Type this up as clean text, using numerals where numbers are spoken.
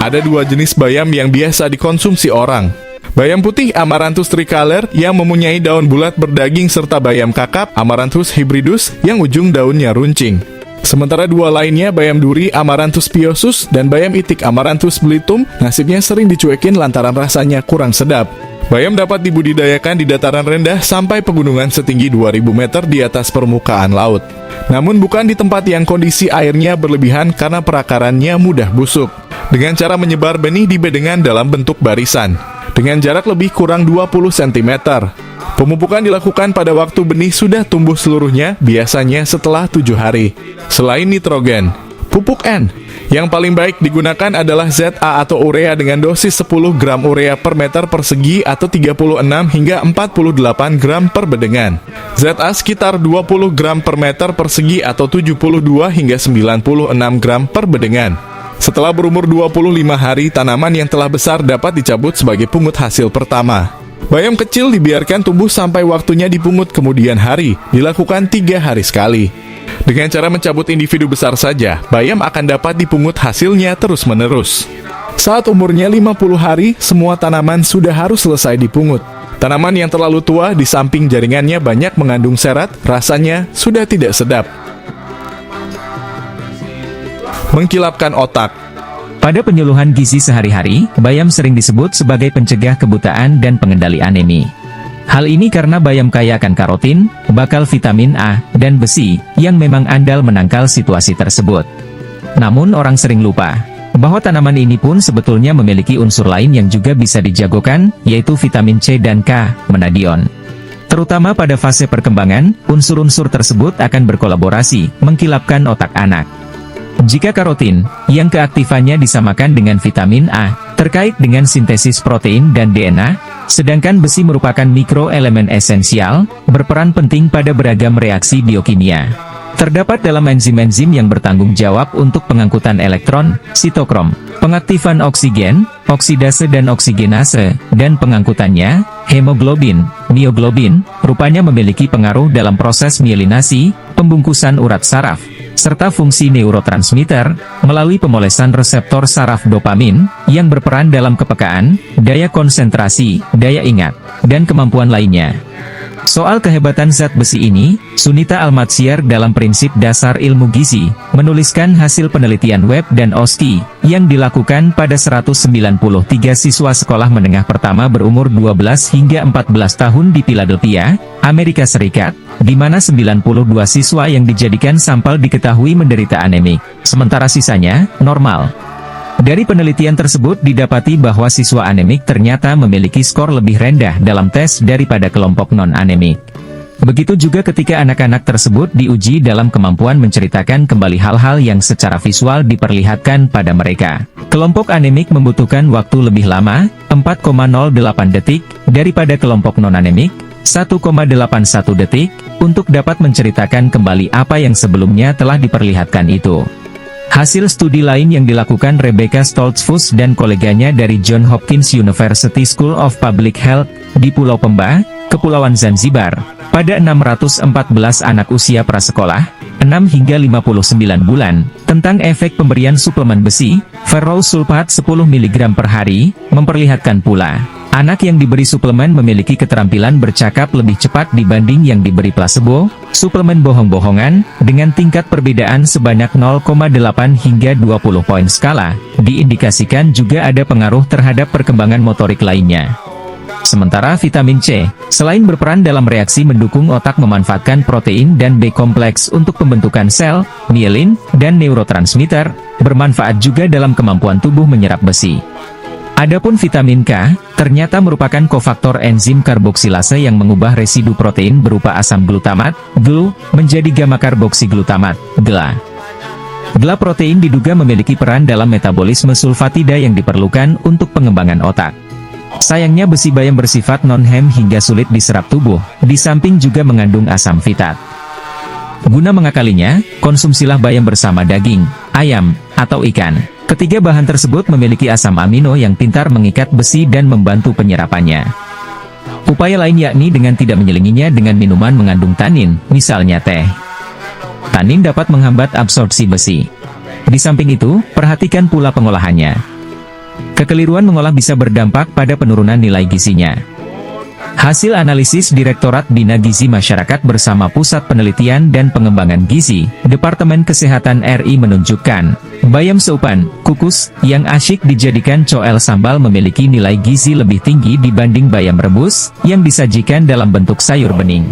Ada dua jenis bayam yang biasa dikonsumsi orang. Bayam putih Amaranthus tricolor yang mempunyai daun bulat berdaging serta bayam kakap Amaranthus hybridus yang ujung daunnya runcing. Sementara dua lainnya, bayam duri Amaranthus piosus dan bayam itik Amaranthus belitum, nasibnya sering dicuekin lantaran rasanya kurang sedap. Bayam dapat dibudidayakan di dataran rendah sampai pegunungan setinggi 2000 meter di atas permukaan laut. Namun bukan di tempat yang kondisi airnya berlebihan karena perakarannya mudah busuk. Dengan cara menyebar benih di bedengan dalam bentuk barisan, dengan jarak lebih kurang 20 cm. Pemupukan dilakukan pada waktu benih sudah tumbuh seluruhnya, biasanya setelah 7 hari. Selain nitrogen, pupuk N yang paling baik digunakan adalah ZA atau urea dengan dosis 10 gram urea per meter persegi atau 36 hingga 48 gram per bedengan. ZA sekitar 20 gram per meter persegi atau 72 hingga 96 gram per bedengan. Setelah berumur 25 hari, tanaman yang telah besar dapat dicabut sebagai pungut hasil pertama. Bayam kecil dibiarkan tumbuh sampai waktunya dipungut kemudian hari, dilakukan 3 hari sekali. Dengan cara mencabut individu besar saja, bayam akan dapat dipungut hasilnya terus-menerus. Saat umurnya 50 hari, semua tanaman sudah harus selesai dipungut. Tanaman yang terlalu tua di samping jaringannya banyak mengandung serat, rasanya sudah tidak sedap. Mengkilapkan otak. Pada penyuluhan gizi sehari-hari, bayam sering disebut sebagai pencegah kebutaan dan pengendali anemi. Hal ini karena bayam kaya akan karotin, bakal vitamin A, dan besi, yang memang andal menangkal situasi tersebut. Namun orang sering lupa bahwa tanaman ini pun sebetulnya memiliki unsur lain yang juga bisa dijagokan, yaitu vitamin C dan K, menadion. Terutama pada fase perkembangan, unsur-unsur tersebut akan berkolaborasi, mengkilapkan otak anak. Jika karotin, yang keaktifannya disamakan dengan vitamin A, terkait dengan sintesis protein dan DNA, sedangkan besi merupakan mikroelemen esensial, berperan penting pada beragam reaksi biokimia. Terdapat dalam enzim-enzim yang bertanggung jawab untuk pengangkutan elektron, sitokrom, pengaktifan oksigen, oksidase dan oksigenase, dan pengangkutannya, hemoglobin, mioglobin, rupanya memiliki pengaruh dalam proses mielinasi, pembungkusan urat saraf, serta fungsi neurotransmitter, melalui pemolesan reseptor saraf dopamin, yang berperan dalam kepekaan, daya konsentrasi, daya ingat, dan kemampuan lainnya. Soal kehebatan zat besi ini, Sunita Almatsiar dalam Prinsip Dasar Ilmu Gizi, menuliskan hasil penelitian web dan OSCE, yang dilakukan pada 193 siswa sekolah menengah pertama berumur 12 hingga 14 tahun di Philadelphia, Amerika Serikat, di mana 92 siswa yang dijadikan sampel diketahui menderita anemik, sementara sisanya, normal. Dari penelitian tersebut didapati bahwa siswa anemik ternyata memiliki skor lebih rendah dalam tes daripada kelompok non-anemik. Begitu juga ketika anak-anak tersebut diuji dalam kemampuan menceritakan kembali hal-hal yang secara visual diperlihatkan pada mereka. Kelompok anemik membutuhkan waktu lebih lama, 4,08 detik, daripada kelompok non-anemik, 1,81 detik, untuk dapat menceritakan kembali apa yang sebelumnya telah diperlihatkan itu. Hasil studi lain yang dilakukan Rebecca Stoltzfus dan koleganya dari Johns Hopkins University School of Public Health, di Pulau Pemba, Kepulauan Zanzibar, pada 614 anak usia prasekolah, 6 hingga 59 bulan, tentang efek pemberian suplemen besi, ferrous sulfat 10 mg per hari, memperlihatkan pula, anak yang diberi suplemen memiliki keterampilan bercakap lebih cepat dibanding yang diberi placebo, suplemen bohong-bohongan, dengan tingkat perbedaan sebanyak 0,8 hingga 20 poin skala, diindikasikan juga ada pengaruh terhadap perkembangan motorik lainnya. Sementara vitamin C, selain berperan dalam reaksi mendukung otak memanfaatkan protein dan B kompleks untuk pembentukan sel, mielin, dan neurotransmitter, bermanfaat juga dalam kemampuan tubuh menyerap besi. Adapun vitamin K, ternyata merupakan kofaktor enzim karboksilase yang mengubah residu protein berupa asam glutamat, GLU, menjadi gamma karboksiglutamat, GLA. GLA protein diduga memiliki peran dalam metabolisme sulfatida yang diperlukan untuk pengembangan otak. Sayangnya besi bayam bersifat non-hem hingga sulit diserap tubuh, di samping juga mengandung asam fitat. Guna mengakalinya, konsumsilah bayam bersama daging, ayam, atau ikan. Ketiga bahan tersebut memiliki asam amino yang pintar mengikat besi dan membantu penyerapannya. Upaya lain yakni dengan tidak menyelinginya dengan minuman mengandung tanin, misalnya teh. Tanin dapat menghambat absorpsi besi. Di samping itu, perhatikan pula pengolahannya. Kekeliruan mengolah bisa berdampak pada penurunan nilai gizinya. Hasil analisis Direktorat Bina Gizi Masyarakat bersama Pusat Penelitian dan Pengembangan Gizi, Departemen Kesehatan RI menunjukkan, bayam seupan, kukus, yang asyik dijadikan coel sambal memiliki nilai gizi lebih tinggi dibanding bayam rebus, yang disajikan dalam bentuk sayur bening.